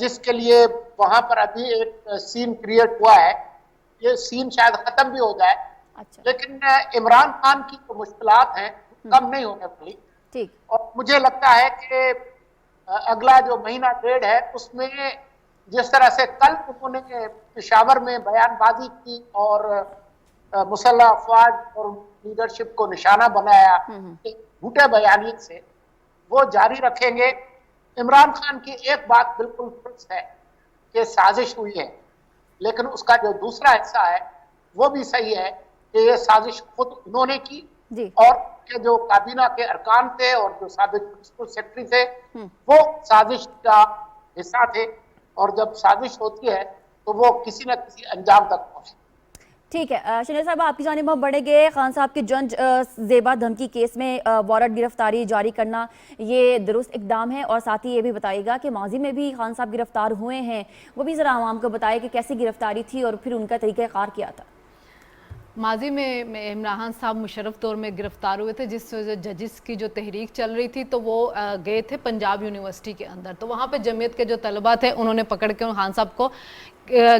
جس کے لیے وہاں پر ابھی ایک سین کریٹ ہوا ہے. یہ سین شاید ختم بھی ہو جائے, لیکن عمران خان کی جو مشکلات ہیں کم نہیں ہونے والی. ٹھیک. اور مجھے لگتا ہے کہ اگلا جو مہینہ ڈیڑھ ہے اس میں جس طرح سے کل انہوں نے پشاور میں بیان بازی کی اور مسلح افواج اور لیڈرشپ کو نشانہ بنایا جھوٹے بیانیت سے, وہ جاری رکھیں گے. عمران خان کی ایک بات بالکل درست ہے کہ سازش ہوئی ہے, لیکن اس کا جو دوسرا حصہ ہے وہ بھی صحیح ہے کہ یہ سازش خود انہوں نے کی اور کہ جو کابینہ کے ارکان تھے اور جو سابق پرنسپل سیکرٹری تھے وہ سازش کا حصہ تھے, اور جب سازش ہوتی ہے تو وہ کسی نہ کسی انجام تک پہنچے. ٹھیک ہے. شنیل صاحب آپ کی جانب ہم بڑھیں گے. خان صاحب کے جج زیبا دھمکی کیس میں وارنٹ گرفتاری جاری کرنا یہ درست اقدام ہے, اور ساتھ ہی یہ بھی بتائیے گا کہ ماضی میں بھی خان صاحب گرفتار ہوئے ہیں, وہ بھی ذرا عوام کو بتائے کہ کیسی گرفتاری تھی اور پھر ان کا طریقہ کار کیا تھا. ماضی میں عمران صاحب مشرف طور میں گرفتار ہوئے تھے, جس ججز کی جو تحریک چل رہی تھی تو وہ گئے تھے پنجاب یونیورسٹی کے اندر, تو وہاں پہ جمعیت کے جو طلبہ تھے انہوں نے پکڑ کے خان صاحب کو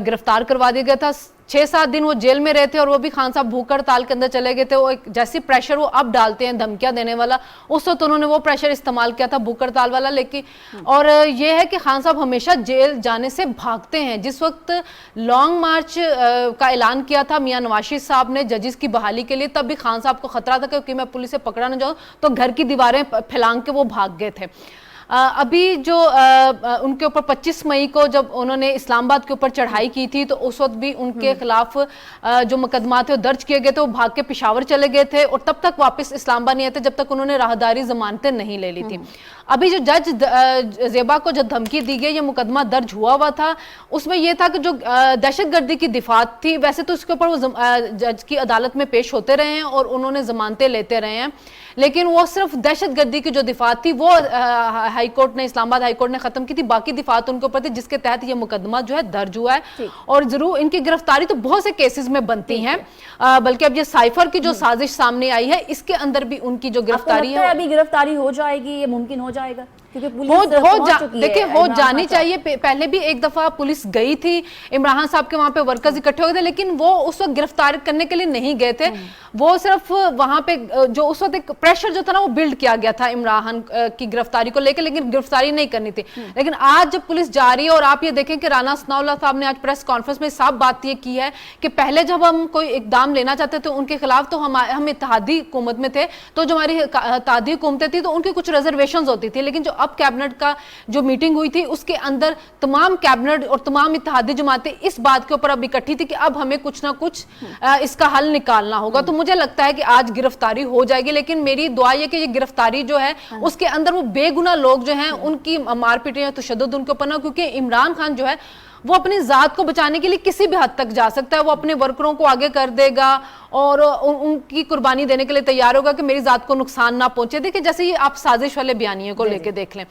گرفتار کروا دیا گیا تھا. 6-7 دن وہ جیل میں رہے تھے اور وہ بھی خان صاحب بھوک ہڑتال کے اندر چلے گئے تھے. وہ ایک جیسی پریشر وہ اب ڈالتے ہیں دھمکیاں دینے والا, اس وقت انہوں نے وہ پریشر استعمال کیا تھا بھوک ہڑتال والا. لیکن اور یہ ہے کہ خان صاحب ہمیشہ جیل جانے سے بھاگتے ہیں. جس وقت لانگ مارچ کا اعلان کیا تھا میاں نواز شریف صاحب نے ججز کی بحالی کے لیے, تب بھی خان صاحب کو خطرہ تھا کہ میں پولیس سے پکڑا نہ جاؤں, تو گھر کی دیواریں پھیلانگ کے وہ بھاگ گئے تھے. ابھی جو ان کے اوپر 25 مئی کو جب انہوں نے اسلام آباد کے اوپر چڑھائی کی تھی تو اس وقت بھی ان کے خلاف جو مقدمات تھے وہ درج کیے گئے تھے. وہ بھاگ کے پشاور چلے گئے تھے اور تب تک واپس اسلام آباد نہیں آئے تھے جب تک انہوں نے راہداری ضمانتیں نہیں لے لی تھی. ابھی جو جج زیبا کو جو دھمکی دی گئی, یہ مقدمہ درج ہوا تھا, اس میں یہ تھا کہ جو دہشت گردی کی دفعات تھی ویسے تو اس کے اوپر وہ جج کی عدالت میں پیش ہوتے رہے ہیں اور انہوں نے ضمانتیں لیتے رہے ہیں, لیکن وہ صرف دہشت گردی کی جو دفعات تھی وہ ہائی کورٹ نے, اسلام آباد ہائی کورٹ نے ختم کی تھی. باقی دفعات ان کے اوپر تھی جس کے تحت یہ مقدمہ جو ہے درج ہوا ہے. اور ضرور ان کی گرفتاری تو بہت سے کیسز میں بنتی ہیں, بلکہ اب یہ سائفر کی جو سازش سامنے آئی ہے اس کے اندر بھی ان کی جو گرفتاری ہے ابھی گرفتاری ہو جائے گی, یہ ممکن ہو جائے گا دیکھیں ہو جانی چاہیے. پہلے بھی ایک دفعہ پولیس گئی تھی, عمران صاحب کے وہاں پہ ورکرز اکٹھے ہو گئے تھے, لیکن وہ اس وقت گرفتار کرنے کے لیے نہیں گئے تھے. وہ صرف وہاں پہ جو اس وقت ایک پریشر جو تھا نا وہ بلڈ کیا گیا تھا عمران کی گرفتاری کو لے کے, لیکن گرفتاری نہیں کرنی تھی. لیکن آج جب پولیس جا رہی ہے, اور آپ یہ دیکھیں کہ رانا ثناء اللہ صاحب نے آج پریس کانفرنس میں صاف بات یہ کی ہے کہ پہلے جب ہم کوئی اقدام لینا چاہتے تھے ان کے خلاف تو ہم اتحادی حکومت میں تھے, تو جو ہماری اتحادی حکومتیں تھیں تو ان کی کچھ ریزرویشنز ہوتی تھی, لیکن جو اب کیبنٹ کا جو میٹنگ ہوئی تھی اس کے اندر تمام کیبنٹ اور تمام اتحادی جماعتیں اس بات کے اوپر اب اکٹھی تھی کہ اب ہمیں کچھ نہ کچھ اس کا حل نکالنا ہوگا. تو مجھے لگتا ہے کہ آج گرفتاری ہو جائے گی, لیکن میری دعا یہ کہ یہ گرفتاری جو ہے اس کے اندر وہ بے گناہ لوگ جو ہیں ان کی مار پیٹ یا تشدد ان کے اوپر نہ, کیونکہ عمران خان جو ہے وہ اپنی ذات کو بچانے کے لیے کسی بھی حد تک جا سکتا ہے. وہ اپنے ورکروں کو آگے کر دے گا اور ان کی قربانی دینے کے لیے تیار ہوگا کہ میری ذات کو نقصان نہ پہنچے. دیکھیں جیسے یہ آپ سازش والے بیانیے کو لے کے دیکھ لیں,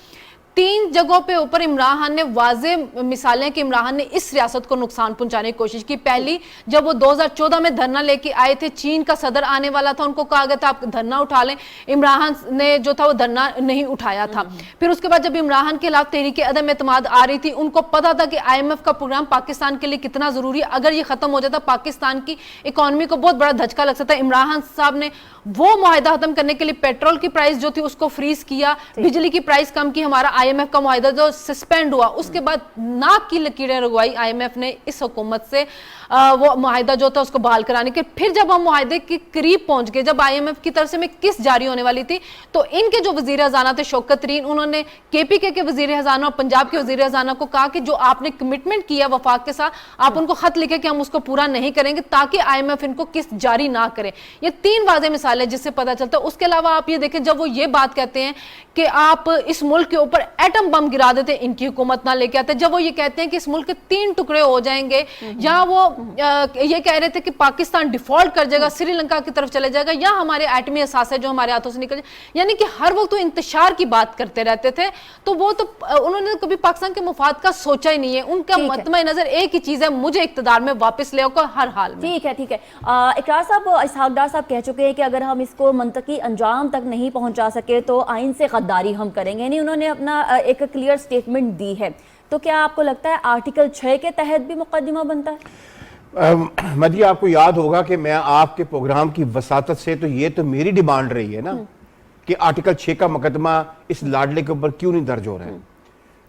3 جگہوں پہ اوپر عمران خان نے واضح مثالیں کہ عمران خان نے اس ریاست کو نقصان پہنچانے کی کوشش کی. پہلی جب وہ 2014 میں دھرنا لے کے آئے تھے, چین کا صدر آنے والا تھا, ان کو کہا گیا تھا آپ دھرنا اٹھا لیں, عمران خان نے جو تھا وہ دھرنا نہیں اٹھایا تھا. پھر اس کے بعد جب عمران خان کے خلاف تحریک عدم اعتماد آ رہی تھی, ان کو پتا تھا کہ IMF کا پروگرام پاکستان کے لیے کتنا ضروری ہے, اگر یہ ختم ہو جاتا پاکستان کی اکانومی کو بہت بڑا دھچکا لگ سکتا ہے. عمران خان صاحب نے وہ معاہدہ ختم کرنے کے لیے پیٹرول کی پرائس جو تھی اس کو فریز کیا, بجلی کی پرائس کم کی, ہمارا IMF کا معاہدہ جو سسپینڈ ہوا, اس کے بعد ناک کی لکیریں رگوائی IMF نے اس حکومت سے وہ معاہدہ جو تھا اس کو بحال کرانے کے. پھر جب ہم معاہدے کے قریب پہنچ گئے, جب IMF کی طرف سے میں قسط جاری ہونے والی تھی, تو ان کے جو وزیر خزانہ تھے شوکت ترین, انہوں نے KPK کے وزیر خزانہ اور پنجاب کے وزیر خزانہ کو کہا کہ جو آپ نے کمٹمنٹ کیا وفاق کے ساتھ, آپ ان کو خط لکھے کہ ہم اس کو پورا نہیں کریں گے تاکہ IMF ان کو قسط جاری نہ کرے. یہ 3 واضح مثال ہے جس سے پتہ چلتا ہے. اس کے علاوہ آپ یہ دیکھیں جب وہ یہ بات کہتے ہیں کہ آپ اس ملک کے اوپر ایٹم بم گرا دیتے, ان کی حکومت نہ لے کے آتے, جب وہ یہ کہتے ہیں کہ اس ملک کے 3 ٹکڑے ہو جائیں گے, یا وہ یہ کہہ رہے تھے کہ پاکستان ڈیفالٹ کر جائے گا, سری لنکا کی طرف چلے جائے گا, یا ہمارے ایٹمی اثاثے جو ہمارے ہاتھوں سے نکل جائے, یعنی کہ ہر وقت وہ انتشار کی بات کرتے رہتے تھے. تو وہ تو انہوں نے کبھی پاکستان کے مفاد کا سوچا ہی نہیں ہے. ان کا مطمع نظر ایک ہی چیز ہے, مجھے اقتدار میں واپس لے آؤ ہر حال میں. ٹھیک ہے. اقرار صاحب, اسحاق ڈار صاحب کہہ چکے ہیں کہ اگر ہم اس کو منطقی انجام تک نہیں پہنچا سکے تو آئین سے غداری ہم کریں گے, یعنی انہوں نے اپنا ایک کلیئر سٹیٹمنٹ دی ہے. تو کیا آپ کو لگتا ہے آرٹیکل 6 کے تحت بھی مقدمہ بنتا ہے؟ مدی آپ کو یاد ہوگا کہ میں آپ کے پروگرام کی وساطت سے تو یہ تو میری ڈیمانڈ رہی ہے نا کہ آرٹیکل 6 کا مقدمہ اس لاڈلے کے اوپر کیوں نہیں درج ہو رہا ہے.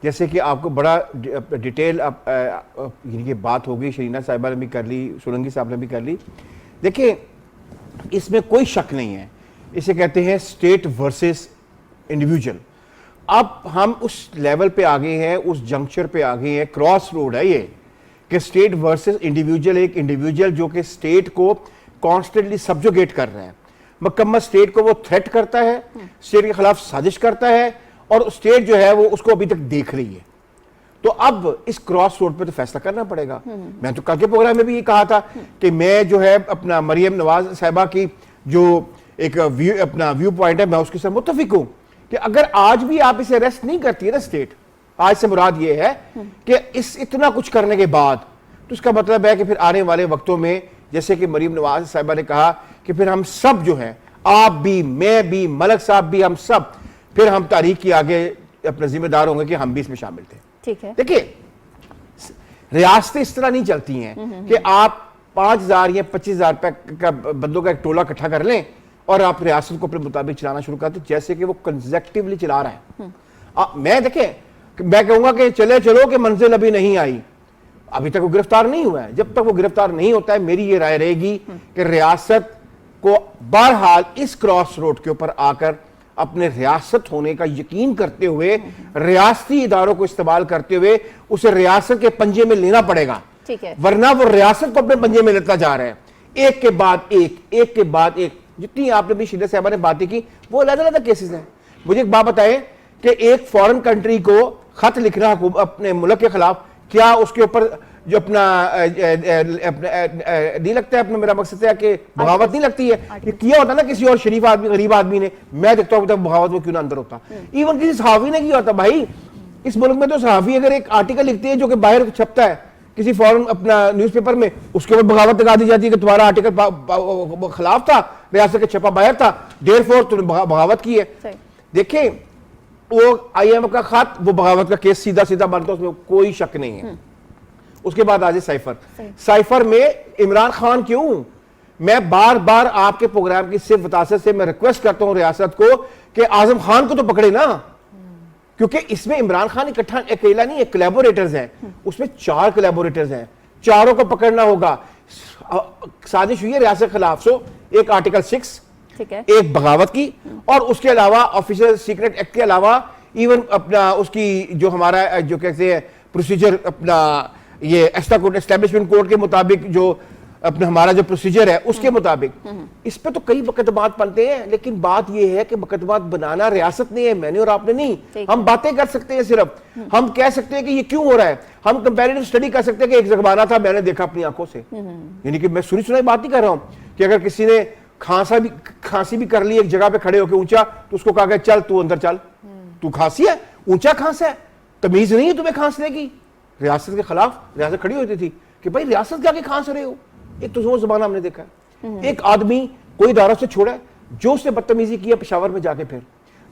جیسے کہ آپ کو بڑا ڈیٹیل یہ بات ہوگی, شرینہ صاحبہ نے بھی کر لی, سولنگی صاحب نے بھی کر لی. دیکھیں اس میں کوئی شک نہیں ہے, اسے کہتے ہیں اسٹیٹ ورسز انڈیویجول. اب ہم اس لیول پہ آگے ہیں, اس جنکچر پہ آگے ہیں, کراس روڈ ہے یہ کہ اسٹیٹ ورسز انڈیویجول. ایک انڈیویجول جو کہ اسٹیٹ کو کانسٹنٹلی سبجوگیٹ کر رہا ہے, مکمل اسٹیٹ کو وہ تھریٹ کرتا ہے, اسٹیٹ کے خلاف سازش کرتا ہے, اور اسٹیٹ جو ہے وہ اس کو ابھی تک دیکھ رہی ہے. تو اب اس کراس روڈ پہ تو فیصلہ کرنا پڑے گا. میں تو کل کے پروگرام میں بھی یہ کہا تھا کہ میں جو ہے اپنا مریم نواز صاحبہ کی جو ایک اپنا ویو پوائنٹ ہے میں اس کے ساتھ متفق ہوں کہ اگر آج بھی آپ اسے ریسٹ نہیں کرتی ہے نا اسٹیٹ, آج سے مراد یہ ہے کہ اس اتنا کچھ کرنے کے بعد تو اس کا مطلب ہے کہ پھر آنے والے وقتوں میں جیسے کہ مریم نواز صاحبہ نے کہا کہ پھر ہم سب جو ہیں, آپ بھی, میں بھی, ملک صاحب بھی, ہم سب پھر ہم تاریخ کی آگے اپنا ذمہ دار ہوں گے کہ ہم بھی اس میں شامل تھے. ٹھیک ہے, دیکھیں ریاستیں اس طرح نہیں چلتی ہیں کہ آپ 5,000 یا 25,000 کا بندوں کا ایک ٹولہ اکٹھا کر لیں اور آپ ریاست کو اپنے مطابق چلانا شروع کرتے جیسے کہ وہ کنزیکٹیولی چلا رہا ہے. میں دیکھیں میں کہوں گا کہ چلو کہ منزل ابھی نہیں آئی, ابھی تک وہ گرفتار نہیں ہوا ہے. جب تک وہ گرفتار نہیں ہوتا ہے میری یہ رائے رہے گی کہ ریاست کو بہرحال اس کراس روڈ کے اوپر آ کر اپنے ریاست ہونے کا یقین کرتے ہوئے, ریاستی اداروں کو استعمال کرتے ہوئے اسے ریاست کے پنجے میں لینا پڑے گا. ورنہ وہ ریاست کو اپنے پنجے میں لیتا جا رہا ہے, ایک کے بعد ایک, ایک کے بعد ایک. جتنی آپ نے بھی شیدہ صاحبہ نے باتیں کی وہ علیحدہ کیسز ہیں. مجھے ایک بات بتائیں کہ ایک فورن کنٹری کو خط لکھنا اپنے ملک کے خلاف, کیا اس کے اوپر جو اپنا نہیں لگتا ہے, اپنا میرا مقصد ہے کہ بغاوت نہیں لگتی ہے, یہ کیا ہوتا نا کسی اور شریف آدمی, غریب آدمی نے, میں دیکھتا ہوں بغاوت وہ کیوں نہ اندر ہوتا. ایون کسی صحافی نے کیا ہوتا. بھائی اس ملک میں تو صحافی اگر ایک آرٹیکل لکھتے ہیں جو کہ باہر چھپتا ہے کسی فورن اپنا نیوز پیپر میں, اس کے اوپر بغاوت لگا دی جاتی ہے کہ تمہارا آرٹیکل خلاف تھا, ریاست کے چھپا باہر تھا, دیر فور تم نے بغاوت کی ہے. دیکھیں وہ آئی ایم کا خط, وہ بغاوت کا کیس سیدھا سیدھا بنتا, اس میں کوئی شک نہیں ہے. اس کے بعد آجے سائفر میں عمران خان کیوں, میں بار بار آپ کے پروگرام کی صرف وطاست سے میں ریکویسٹ کرتا ہوں ریاست کو کہ اعظم خان کو تو پکڑے نا, کیونکہ اس میں عمران خان اکٹھا اکیلا نہیں ہے, کولیبوریٹرز ہیں, اس میں 4 کولیبوریٹرز ہیں, چاروں کو پکڑنا ہوگا. سازش ہوئی ہے ریاست کے خلاف, سو ایک آرٹیکل 6, ایک بغاوت کی, اور اس کے علاوہ آفیسر سیکرٹ ایکٹ کے علاوہ ایون اپنا اس کی جو ہمارا جو کہتے ہیں پروسیجر اپنا یہ اسٹیبلشمنٹ کوڈ کے مطابق جو اپنا ہمارا جو پروسیجر ہے اس کے مطابق اس پہ تو کئی مقدمات بنتے ہیں. لیکن بات یہ ہے کہ مقدمات بنانا ریاست نے ہے, میں نے اور آپ نے نہیں. ہم باتیں کر سکتے ہیں, صرف ہم کہہ سکتے ہیں کہ یہ کیوں ہو رہا ہے, ہم کمپیریٹیو اسٹڈی کر سکتے ہیں کہ ایک زمانہ تھا میں نے دیکھا اپنی آنکھوں سے, یعنی کہ میں سنی بات نہیں کر رہا ہوں کہ اگر کسی نے کھانسی بھی کر لی ایک جگہ پہ کھڑے ہو کے اونچا, تو اس کو کہا کہ چل تو اندر چل, تو کھانسی ہے, اونچا کھانسا ہے, تمیز نہیں ہے تمہیں کھانسنے کی. ریاست کے خلاف ریاست کھڑی ہوتی تھی کہ بھائی ریاست کے آگے کھانس رہے ہو. ایک تو وہ زمانہ ہم نے دیکھا ہے, ایک آدمی کوئی اداروں سے چھوڑا ہے, جو اس نے بدتمیزی کی ہے پشاور میں جا کے, پھر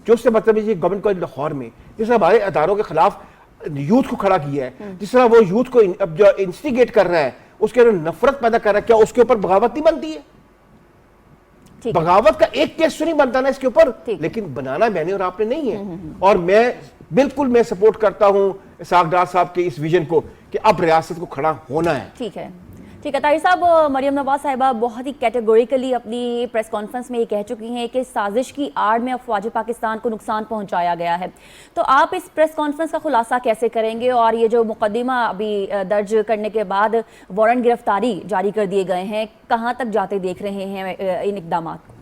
جو اس نے بدتمیزی کی گورنمنٹ کالج لاہور میں, جس طرح ہمارے اداروں کے خلاف یوتھ کو کھڑا کیا ہے, جس طرح وہ یوتھ کو جو انسٹیگیٹ کر رہا ہے, اس کے اندر نفرت پیدا کر رہا ہے, کیا اس کے اوپر بغاوت نہیں بنتی ہے؟ بغاوت کا ایک کیس تو نہیں بنتا نا اس کے اوپر, لیکن بنانا میں نے اور آپ نے نہیں ہے. اور میں بالکل میں سپورٹ کرتا ہوں اسحاق ڈار صاحب کے اس ویژن کو کہ اب ریاست کو کھڑا ہونا ہے. ٹھیک ہے طاہر صاحب, مریم نواز صاحبہ بہت ہی کیٹیگوریکلی اپنی پریس کانفرنس میں یہ کہہ چکی ہیں کہ سازش کی آڑ میں افواج پاکستان کو نقصان پہنچایا گیا ہے. تو آپ اس پریس کانفرنس کا خلاصہ کیسے کریں گے, اور یہ جو مقدمہ ابھی درج کرنے کے بعد وارنٹ گرفتاری جاری کر دیے گئے ہیں, کہاں تک جاتے دیکھ رہے ہیں ان اقدامات کو؟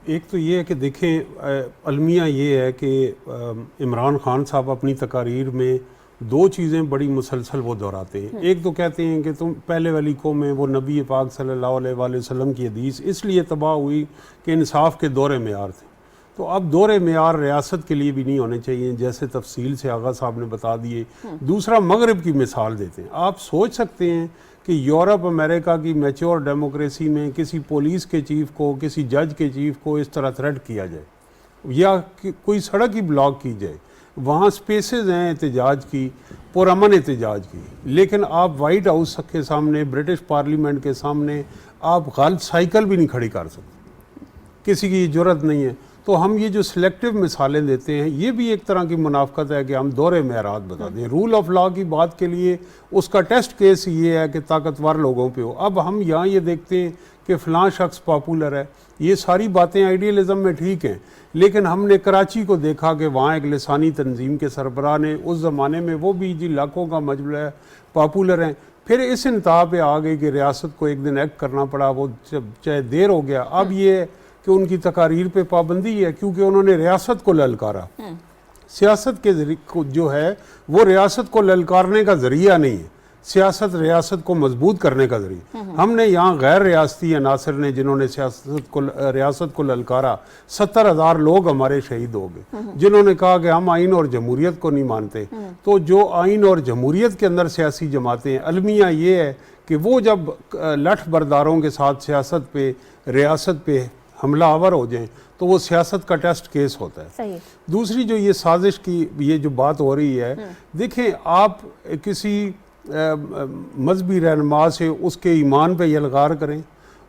ایک تو یہ ہے کہ دیکھیں المیہ یہ ہے کہ عمران خان صاحب اپنی تقاریر میں 2 چیزیں بڑی مسلسل وہ دہراتے ہیں. ایک تو کہتے ہیں کہ تم پہلے والی قومیں وہ نبی پاک صلی اللہ علیہ وآلہ وسلم کی حدیث اس لیے تباہ ہوئی کہ انصاف کے دور معیار تھے. تو اب دور معیار ریاست کے لیے بھی نہیں ہونے چاہیے, جیسے تفصیل سے آغا صاحب نے بتا دیے. دوسرا مغرب کی مثال دیتے ہیں. آپ سوچ سکتے ہیں کہ یورپ امریکہ کی میچور ڈیموکریسی میں کسی پولیس کے چیف کو, کسی جج کے چیف کو اس طرح تھریٹ کیا جائے, یا کوئی سڑک ہی بلاک کی جائے, وہاں سپیسز ہیں احتجاج کی، پرامن احتجاج کی، لیکن آپ وائٹ ہاؤس کے سامنے، برٹش پارلیمنٹ کے سامنے آپ غلط سائیکل بھی نہیں کھڑی کر سکتے، کسی کی جرت نہیں ہے۔ تو ہم یہ جو سلیکٹیو مثالیں دیتے ہیں یہ بھی ایک طرح کی منافقت ہے کہ ہم دور معیارات بتا دیں۔ رول آف لا کی بات کے لیے اس کا ٹیسٹ کیس یہ ہے کہ طاقتور لوگوں پہ ہو۔ اب ہم یہاں یہ دیکھتے ہیں کہ فلاں شخص پاپولر ہے، یہ ساری باتیں آئیڈیلزم میں ٹھیک ہیں، لیکن ہم نے کراچی کو دیکھا کہ وہاں ایک لسانی تنظیم کے سربراہ نے اس زمانے میں، وہ بھی جی لاکھوں کا مجمع ہے، پاپولر ہیں، پھر اس انتہا پہ آ گئی کہ ریاست کو ایک دن ایکٹ کرنا پڑا، وہ چاہے دیر ہو گیا۔ اب یہ کہ ان کی تقاریر پہ پابندی ہے کیونکہ انہوں نے ریاست کو للکارا۔ سیاست کے ذریعے جو ہے وہ ریاست کو للکارنے کا ذریعہ نہیں ہے، سیاست ریاست کو مضبوط کرنے کا ذریعہ۔ ہم نے یہاں غیر ریاستی عناصر نے جنہوں نے ریاست کو للکارا، 70,000 لوگ ہمارے شہید ہو گئے جنہوں نے کہا کہ ہم آئین اور جمہوریت کو نہیں مانتے۔ تو جو آئین اور جمہوریت کے اندر سیاسی جماعتیں ہیں، المیہ یہ ہے کہ وہ جب لٹھ برداروں کے ساتھ سیاست پہ، ریاست پہ حملہ آور ہو جائیں تو وہ سیاست کا ٹیسٹ کیس ہوتا ہے۔ صحیح۔ دوسری جو یہ سازش کی یہ جو بات ہو رہی ہے، دیکھیں آپ کسی مذہبی رہنما سے اس کے ایمان پہ یلغار کریں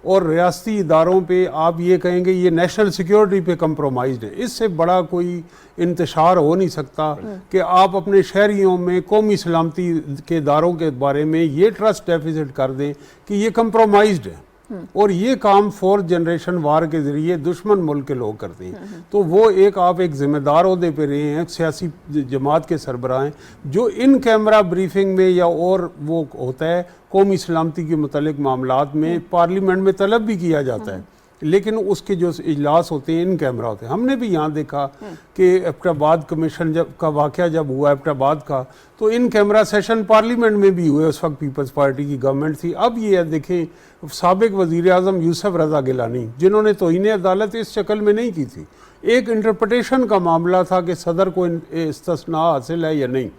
اور ریاستی اداروں پہ آپ یہ کہیں گے یہ نیشنل سیکیورٹی پہ کمپرومائزڈ ہے، اس سے بڑا کوئی انتشار ہو نہیں سکتا کہ آپ اپنے شہریوں میں قومی سلامتی کے اداروں کے بارے میں یہ ٹرسٹ ڈیفیسٹ کر دیں کہ یہ کمپرومائزڈ ہے، اور یہ کام 4th جنریشن وار کے ذریعے دشمن ملک کے لوگ کرتے ہیں۔ تو وہ آپ ایک ذمہ دار عہدے پہ رہے ہیں، سیاسی جماعت کے سربراہ ہیں، جو ان کیمرہ بریفنگ میں یا اور وہ ہوتا ہے قومی سلامتی کے متعلق معاملات میں پارلیمنٹ میں طلب بھی کیا جاتا ہے، لیکن اس کے جو اجلاس ہوتے ہیں ان کیمرہ ہوتے ہیں۔ ہم نے بھی یہاں دیکھا کہ ایبٹ آباد کمیشن کا واقعہ جب ہوا ایبٹ آباد کا، تو ان کیمرہ سیشن پارلیمنٹ میں بھی ہوئے، اس وقت پیپلز پارٹی کی گورنمنٹ تھی۔ اب یہ دیکھیں سابق وزیر اعظم یوسف رضا گیلانی جنہوں نے توہین عدالت اس شکل میں نہیں کی تھی، ایک انٹرپریٹیشن کا معاملہ تھا کہ صدر کو استثناء حاصل ہے یا نہیں،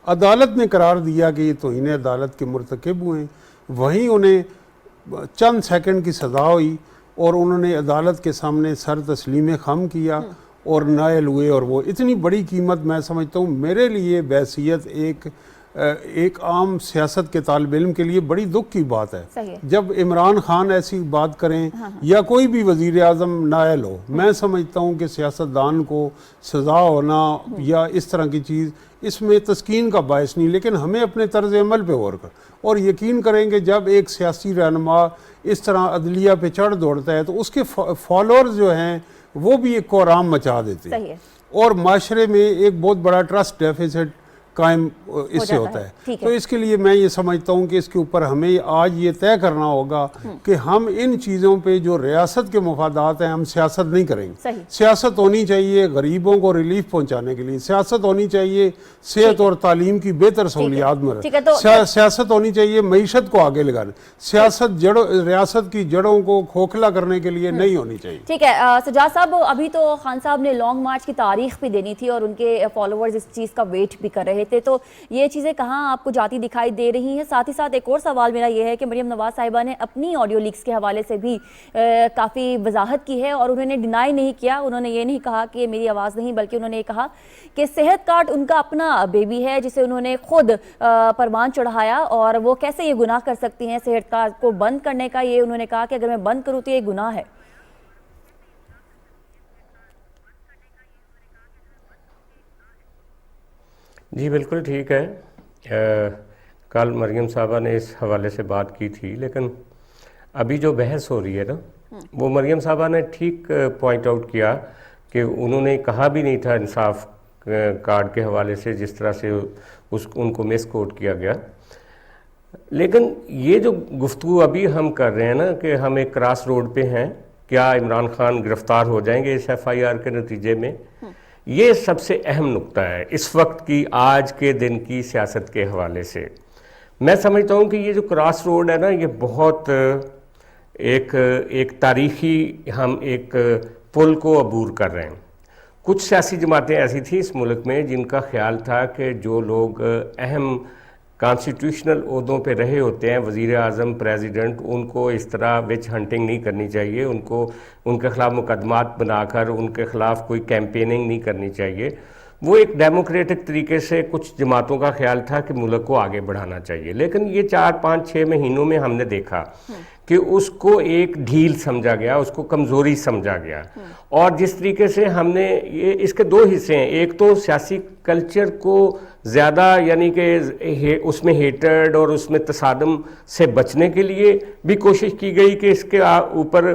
عدالت نے قرار دیا کہ یہ توہین عدالت کے مرتکب ہوئے، وہیں انہیں چند سیکنڈ کی سزا ہوئی اور انہوں نے عدالت کے سامنے سر تسلیم خم کیا اور نائل ہوئے، اور وہ اتنی بڑی قیمت میں سمجھتا ہوں میرے لیے بحیثیت ایک عام سیاست کے طالب علم کے لیے بڑی دکھ کی بات ہے جب عمران خان ایسی بات کریں یا کوئی بھی وزیر اعظم نائل ہو۔ میں سمجھتا ہوں کہ سیاستدان کو سزا ہونا یا اس طرح کی چیز اس میں تسکین کا باعث نہیں، لیکن ہمیں اپنے طرز عمل پہ غور کر اور یقین کریں کہ جب ایک سیاسی رہنما اس طرح عدلیہ پہ چڑھ دوڑتا ہے تو اس کے فالوورز جو ہیں وہ بھی ایک کوہرام مچا دیتے ہیں اور معاشرے میں ایک بہت بڑا ٹرسٹ ڈیفیسٹ قائم اس سے ہوتا ہے۔ تو اس کے لیے میں یہ سمجھتا ہوں کہ اس کے اوپر ہمیں آج یہ طے کرنا ہوگا کہ ہم ان چیزوں پہ جو ریاست کے مفادات ہیں ہم سیاست نہیں کریں گے۔ سیاست ہونی چاہیے غریبوں کو ریلیف پہنچانے کے لیے، سیاست ہونی چاہیے صحت اور تعلیم کی بہتر سہولیات میں، سیاست ہونی چاہیے معیشت کو آگے لگانے، سیاست ریاست کی جڑوں کو کھوکھلا کرنے کے لیے نہیں ہونی چاہیے۔ ٹھیک ہے سجاد صاحب، ابھی تو خان صاحب نے لانگ مارچ کی تاریخ بھی دینی تھی اور ان کے فالوورز اس چیز کا ویٹ بھی کر رہے تھے، تو یہ چیزیں کہاں آپ کو جاتی دکھائی دے رہی ہیں؟ ساتھ ہی ساتھ ایک اور سوال میرا یہ ہے کہ مریم نواز صاحبہ نے اپنی آڈیو لیکس کے حوالے سے بھی کافی وضاحت کی ہے اور انہوں نے ڈینائی نہیں کیا، انہوں نے یہ نہیں کہا کہ میری آواز نہیں، بلکہ انہوں نے یہ کہا کہ صحت کارڈ ان کا اپنا بیبی ہے جسے انہوں نے خود پروان چڑھایا اور وہ کیسے یہ گناہ کر سکتی ہیں صحت کارڈ کو بند کرنے کا۔ یہ انہوں نے کہا کہ اگر میں بند کروں تو یہ گناہ ہے۔ جی بالکل ٹھیک ہے، کل مریم صاحبہ نے اس حوالے سے بات کی تھی، لیکن ابھی جو بحث ہو رہی ہے نا وہ مریم صاحبہ نے ٹھیک پوائنٹ آؤٹ کیا کہ انہوں نے کہا بھی نہیں تھا انصاف کارڈ کے حوالے سے جس طرح سے ان کو مس کوٹ کیا گیا، لیکن یہ جو گفتگو ابھی ہم کر رہے ہیں نا کہ ہم ایک کراس روڈ پہ ہیں، کیا عمران خان گرفتار ہو جائیں گے اس FIR کے نتیجے میں، یہ سب سے اہم نقطہ ہے اس وقت کی آج کے دن کی سیاست کے حوالے سے۔ میں سمجھتا ہوں کہ یہ جو کراس روڈ ہے نا یہ بہت ایک تاریخی ہم ایک پل کو عبور کر رہے ہیں۔ کچھ سیاسی جماعتیں ایسی تھیں اس ملک میں جن کا خیال تھا کہ جو لوگ اہم کانسٹیٹیوشنل عہدوں پہ رہے ہوتے ہیں، وزیر اعظم، پریزیڈنٹ، ان کو اس طرح وچ ہنٹنگ نہیں کرنی چاہیے، ان کے خلاف مقدمات بنا کر ان کے خلاف کوئی کیمپیننگ نہیں کرنی چاہیے۔ وہ ایک ڈیموکریٹک طریقے سے کچھ جماعتوں کا خیال تھا کہ ملک کو آگے بڑھانا چاہیے، لیکن یہ 4-5-6 مہینوں میں ہم نے دیکھا کہ اس کو ایک ڈھیل سمجھا گیا، اس کو کمزوری سمجھا گیا، اور جس طریقے سے ہم نے اس کے 2 حصے ہیں، ایک تو سیاسی کلچر کو زیادہ یعنی کہ اس میں ہیٹرڈ اور اس میں تصادم سے بچنے کے لیے بھی کوشش کی گئی کہ اس کے اوپر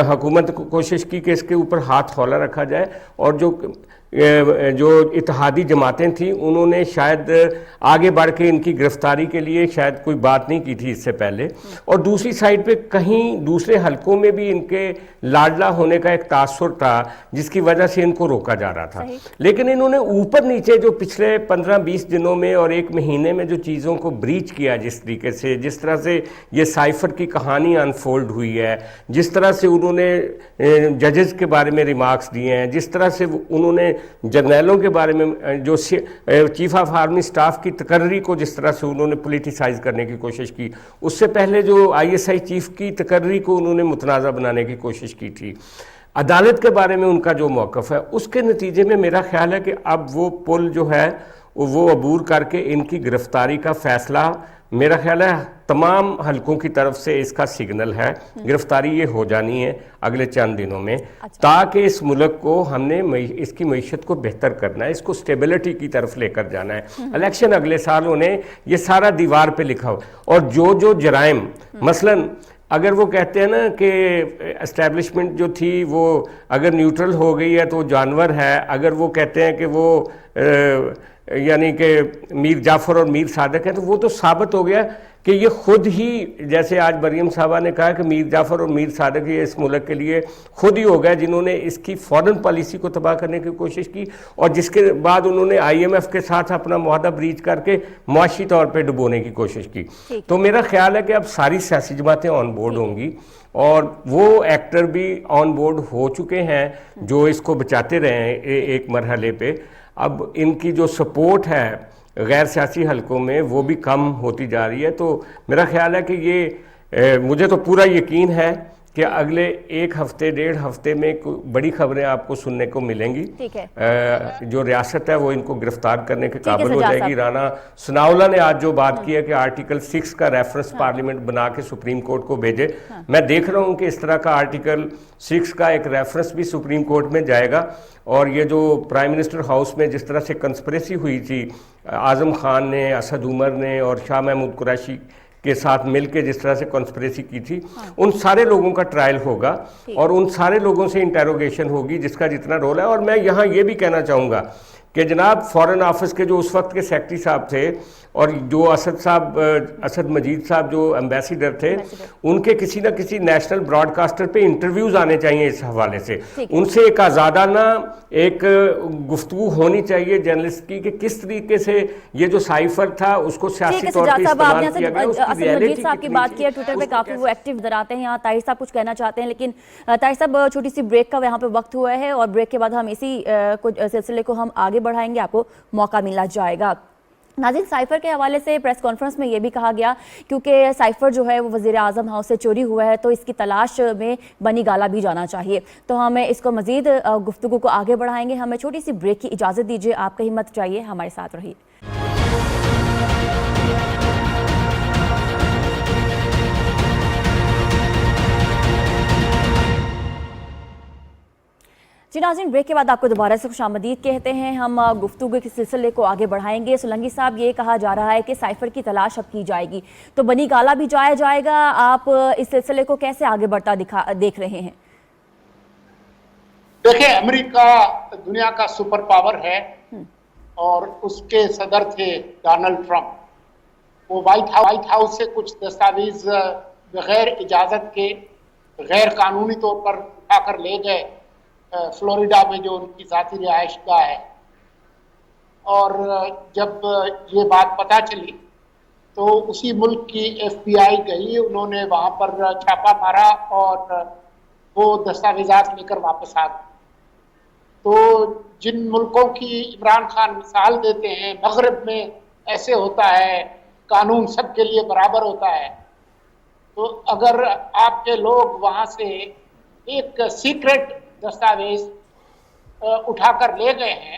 حکومت کو کوشش کی کہ اس کے اوپر ہاتھ کھولا رکھا جائے، اور جو اتحادی جماعتیں تھیں انہوں نے شاید آگے بڑھ کے ان کی گرفتاری کے لیے شاید کوئی بات نہیں کی تھی اس سے پہلے، اور دوسری سائڈ پہ کہیں دوسرے حلقوں میں بھی ان کے لاڈلا ہونے کا ایک تاثر تھا جس کی وجہ سے ان کو روکا جا رہا تھا۔ لیکن انہوں نے اوپر نیچے جو پچھلے 15-20 دنوں میں اور 1 مہینے میں جو چیزوں کو بریچ کیا، جس طریقے سے جس طرح سے یہ سائفر کی کہانی انفولڈ ہوئی ہے، جس طرح سے انہوں نے ججز کے بارے میں ریمارکس دیے ہیں، جس طرح سے انہوں نے جرنیلوں کے بارے میں جو چیف آف آرمی سٹاف کی تقرری کو جس طرح سے انہوں نے پولیٹیسائز کرنے کی کوشش کی، اس سے پہلے جو ISI چیف کی تقرری کو انہوں نے متنازع بنانے کی کوشش کی تھی، عدالت کے بارے میں ان کا جو موقف ہے، اس کے نتیجے میں میرا خیال ہے کہ اب وہ پل جو ہے وہ عبور کر کے ان کی گرفتاری کا فیصلہ میرا خیال ہے تمام حلقوں کی طرف سے اس کا سگنل ہے، گرفتاری یہ ہو جانی ہے اگلے چند دنوں میں، تاکہ اس ملک کو ہم نے اس کی معیشت کو بہتر کرنا ہے، اس کو سٹیبلٹی کی طرف لے کر جانا ہے۔ الیکشن اگلے سال ہونے، یہ سارا دیوار پہ لکھا ہو، اور جو جرائم مثلاً اگر وہ کہتے ہیں نا کہ اسٹیبلشمنٹ جو تھی وہ اگر نیوٹرل ہو گئی ہے تو وہ جانور ہے، اگر وہ کہتے ہیں کہ وہ یعنی کہ میر جعفر اور میر صادق ہیں، تو وہ تو ثابت ہو گیا کہ یہ خود ہی، جیسے آج مریم صاحبہ نے کہا کہ میر جعفر اور میر صادق یہ اس ملک کے لیے خود ہی ہو گئے جنہوں نے اس کی فورن پالیسی کو تباہ کرنے کی کوشش کی، اور جس کے بعد انہوں نے IMF کے ساتھ اپنا معاہدہ بریچ کر کے معاشی طور پہ ڈبونے کی کوشش کی۔ تو میرا خیال ہے کہ اب ساری سیاسی جماعتیں آن بورڈ ہوں گی، اور وہ ایکٹر بھی آن بورڈ ہو چکے ہیں جو اس کو بچاتے رہے ہیں ایک مرحلے پہ۔ اب ان کی جو سپورٹ ہے غیر سیاسی حلقوں میں وہ بھی کم ہوتی جا رہی ہے، تو میرا خیال ہے کہ یہ مجھے تو پورا یقین ہے کہ اگلے 1 ہفتے 1.5 ہفتے میں بڑی خبریں آپ کو سننے کو ملیں گی۔ جو ریاست ہے وہ ان کو گرفتار کرنے کے قابل ہو جائے گی۔ رانا ثناءاللہ نے آج جو بات کی ہے کہ آرٹیکل 6 کا ریفرنس پارلیمنٹ بنا کے سپریم کورٹ کو بھیجے، میں دیکھ رہا ہوں کہ اس طرح کا آرٹیکل 6 کا ایک ریفرنس بھی سپریم کورٹ میں جائے گا، اور یہ جو پرائم منسٹر ہاؤس میں جس طرح سے کنسپریسی ہوئی تھی اعظم خان نے، اسد عمر نے اور شاہ محمود قریشی کے ساتھ مل کے جس طرح سے کنسپریسی کی تھی، ان سارے لوگوں کا ٹرائل ہوگا اور ان سارے لوگوں سے انٹیروگیشن ہوگی جس کا جتنا رول ہے۔ اور میں یہاں یہ بھی کہنا چاہوں گا کہ جناب فارن آفس کے جو اس وقت کے سیکرٹری صاحب تھے اور جو اسد مجید صاحب جو ایمبیسیڈر تھے، ان کے کسی نہ کسی نیشنل براڈ کاسٹر پہ انٹرویوز آنے چاہیے اس حوالے سے، ان سے ایک آزادانہ ایک گفتگو ہونی چاہیے جرنلسٹ کی کہ کس طریقے سے یہ جو سائفر تھا اس کو سیاسی طور پہ استعمال کیا گیا۔ اسد مجید صاحب کی بات کیا، ٹویٹر پہ کافی وہ ایکٹیو نظر آتے ہیں، یہاں طاہر صاحب کچھ کہنا چاہتے ہیں، لیکن طاہر صاحب چھوٹی سی بریک کا یہاں پہ وقت ہوا ہے، اور بریک کے بعد ہم اسی سلسلے کو ہم آگے بڑھائیں گے، آپ کو موقع ملا جائے گا۔ ناظرین، سائفر کے حوالے سے پریس کانفرنس میں یہ بھی کہا گیا کیونکہ سائفر جو ہے وہ وزیر اعظم ہاؤس سے چوری ہوا ہے تو اس کی تلاش میں بنی گالا بھی جانا چاہیے، تو ہمیں اس کو مزید گفتگو کو آگے بڑھائیں گے۔ ہمیں چھوٹی سی بریک کی اجازت دیجیے، آپ کہیں مت جائیے، ہمارے ساتھ رہیے۔ جی ناظرین، بریک کے بعد آپ کو دوبارہ سے خوش آمدید کہتے ہیں۔ ہم گفتگو کے سلسلے کو آگے بڑھائیں گے۔ سولنگی صاحب، یہ کہا جا رہا ہے کہ سائفر کی تلاش اب کی جائے گی، تو بنی گالا بھی جایا جائے گا، آپ اس سلسلے کو کیسے آگے بڑھتا دیکھ رہے ہیں؟ دیکھیں، امریکہ دنیا کا سپر پاور ہے اور اس کے صدر تھے ڈونلڈ ٹرمپ۔ وہ وائٹ ہاؤس سے کچھ دستاویز بغیر اجازت کے غیر قانونی طور پر اٹھا کر لے گئے فلوریڈا میں جو ان کی ذاتی رہائش گاہ ہے، اور جب یہ بات پتہ چلی تو اسی ملک کی FBI گئی، انہوں نے وہاں پر چھاپا مارا اور وہ دستاویزات لے کر واپس آ گئے۔ تو جن ملکوں کی عمران خان مثال دیتے ہیں، مغرب میں ایسے ہوتا ہے، قانون سب کے لیے برابر ہوتا ہے، تو اگر آپ کے لوگ وہاں سے ایک سیکرٹ دستاویز اٹھا کر لے گئے ہیں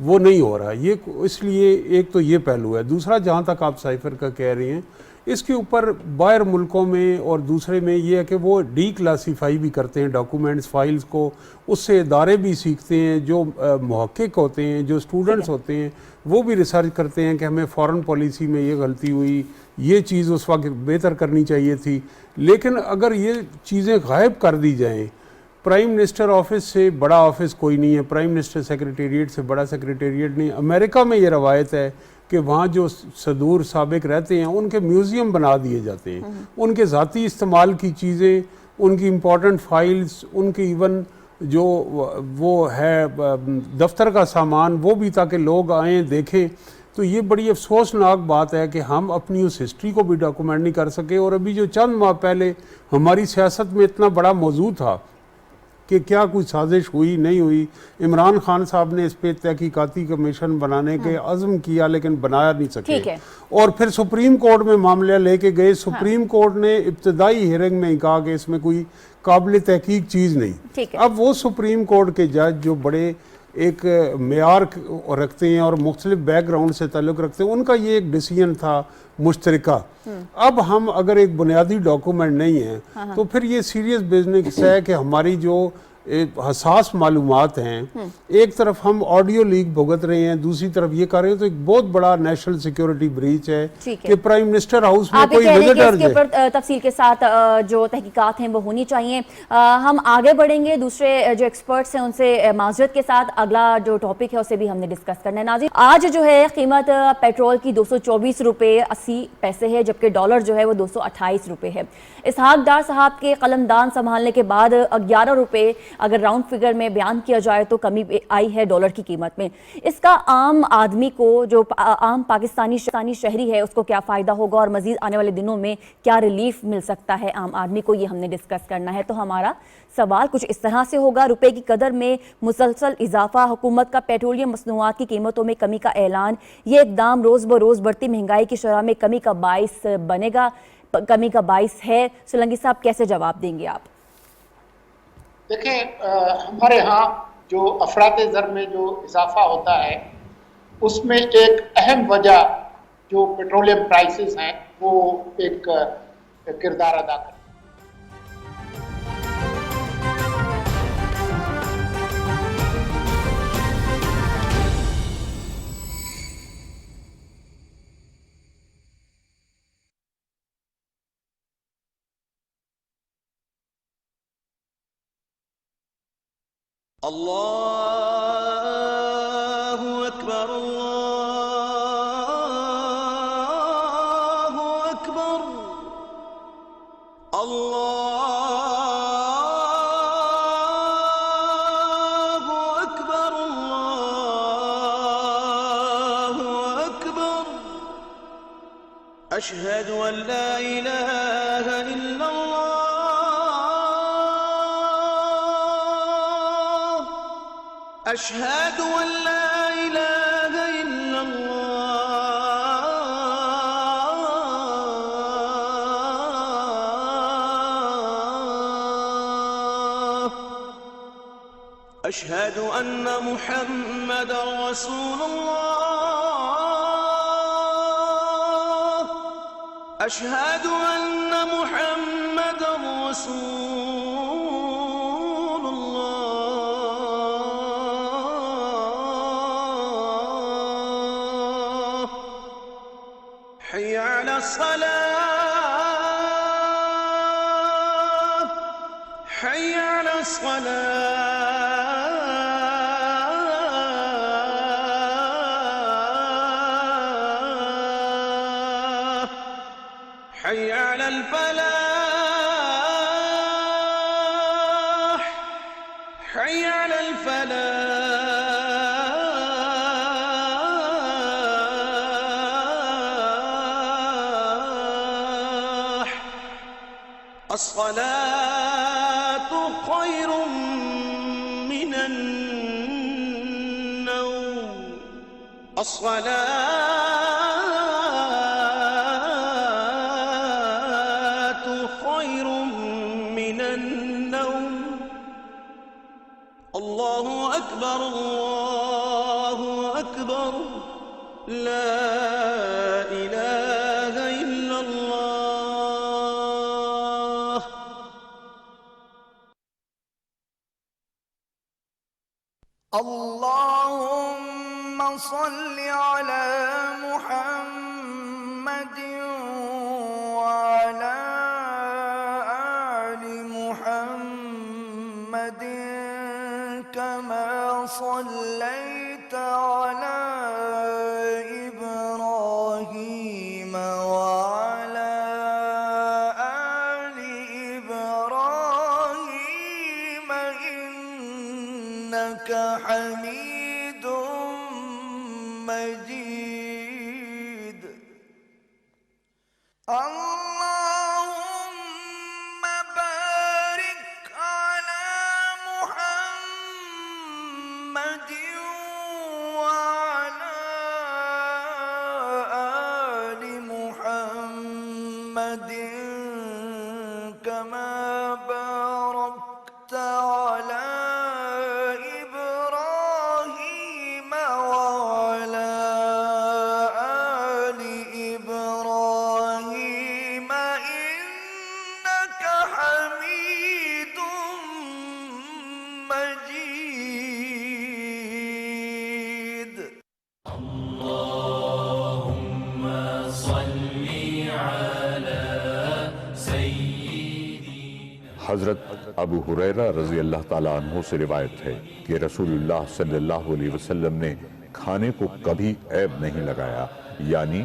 وہ نہیں ہو رہا. یہ اس لیے ایک تو یہ پہلو ہے. دوسرا جہاں تک آپ سائفر کا کہہ رہی ہیں اس کے اوپر باہر ملکوں میں اور دوسرے میں یہ ہے کہ وہ ڈی کلاسیفائی بھی کرتے ہیں ڈاکومنٹس فائلز کو, اس سے ادارے بھی سیکھتے ہیں, جو محقق ہوتے ہیں, جو اسٹوڈنٹس ہوتے ہیں وہ بھی ریسرچ کرتے ہیں کہ ہمیں فارن پالیسی میں یہ غلطی ہوئی, یہ چیز اس وقت بہتر کرنی چاہیے تھی. لیکن اگر یہ چیزیں غائب کر دی جائیں, پرائم منسٹر آفس سے بڑا آفس کوئی نہیں ہے, پرائم منسٹر سیکریٹریٹ سے بڑا سیکریٹریٹ نہیں. امریکہ میں یہ روایت ہے کہ وہاں جو صدور سابق رہتے ہیں ان کے میوزیم بنا دیے جاتے ہیں, ان کے ذاتی استعمال کی چیزیں, ان کی امپورٹنٹ فائلز, ان کی ایون جو وہ ہے دفتر کا سامان, وہ بھی تاکہ لوگ آئیں دیکھیں. تو یہ بڑی افسوسناک بات ہے کہ ہم اپنی اس ہسٹری کو بھی ڈاکومنٹ نہیں کر سکے. اور ابھی جو چند ماہ پہلے ہماری سیاست میں اتنا بڑا موضوع تھا کہ کیا کوئی سازش ہوئی نہیں ہوئی, عمران خان صاحب نے اس پہ تحقیقاتی کمیشن بنانے کے عزم کیا لیکن بنایا نہیں سکے, اور پھر سپریم کورٹ میں معاملہ لے کے گئے. سپریم کورٹ نے ابتدائی ہیئرنگ میں ہی کہا کہ اس میں کوئی قابل تحقیق چیز نہیں. اب وہ سپریم کورٹ کے جج جو بڑے ایک معیار رکھتے ہیں اور مختلف بیک گراؤنڈ سے تعلق رکھتے ہیں, ان کا یہ ایک ڈیسیژن تھا مشترکہ. اب ہم اگر ایک بنیادی ڈاکومنٹ نہیں ہیں تو پھر یہ سیریس بزنس ہے کہ ہماری جو حساس معلومات ہیں, ایک طرف ہم آڈیو لیک بھگت رہے ہیں, دوسری طرف یہ کر رہے ہیں, تو ایک بہت بڑا نیشنل سیکیورٹی بریچ ہے کہ پرائم منسٹر ہاؤس میں کوئی وزٹر کے اوپر تفصیل کے ساتھ جو تحقیقات ہیں وہ ہونی چاہیے. ہم آگے بڑھیں گے دوسرے جو ایکسپرٹس ہیں ان سے معذرت کے ساتھ. اگلا جو ٹاپک ہے اسے بھی ہم نے ڈسکس کرنا ہے. ناظرین, آج جو ہے قیمت پیٹرول کی 224 روپے 80 پیسے ہے, جبکہ ڈالر جو ہے وہ 228 روپے ہے. اسحاق ڈار صاحب کے قلمدان سنبھالنے کے بعد 11 روپے اگر راؤنڈ فگر میں بیان کیا جائے تو کمی آئی ہے ڈالر کی قیمت میں. اس کا عام آدمی کو, جو عام پاکستانی شہری ہے, اس کو کیا فائدہ ہوگا اور مزید آنے والے دنوں میں کیا ریلیف مل سکتا ہے عام آدمی کو, یہ ہم نے ڈسکس کرنا ہے. تو ہمارا سوال کچھ اس طرح سے ہوگا. روپے کی قدر میں مسلسل اضافہ, حکومت کا پیٹرولیم مصنوعات کی قیمتوں میں کمی کا اعلان, یہ اقدام روز بروز بڑھتی مہنگائی کی شرح میں کمی کا باعث بنے گا, کمی کا باعث ہے. سولنگی صاحب کیسے جواب دیں گے آپ؟ دیکھیں, ہمارے ہاں جو افراط زر میں جو اضافہ ہوتا ہے اس میں ایک اہم وجہ جو پیٹرولیم پرائسز ہیں وہ ایک کردار ادا کرتے ہیں. اللہ اکبر اللہ اکبر اللہ اکبر اللہ اکبر اشہد ان لا الہ الا اللہ أشهد أن لا إله إلا الله أشهد أن محمد رسول الله أشهد أن محمد رسول الله حي على الصلاة حي على الصلاة حي على الفلاح حي على الفلاح الصلاة خير من النوم الصلاة خير من النوم الله أكبر الله أكبر لا إله إلا الله اللهم صل على محمد وعلى آل محمد كما صليت على إبراهيم وعلى آل إبراهيم إنك حميد مجيد اللهم بارك على محمد وعلى آل محمد كما باركت على إبراهيم وعلى آل إبراهيم إنك حميد مجيد حضرت ابو ہریرہ رضی اللہ تعالیٰ عنہ سے روایت ہے کہ رسول اللہ صلی اللہ علیہ وسلم نے کھانے کو کبھی عیب نہیں لگایا، یعنی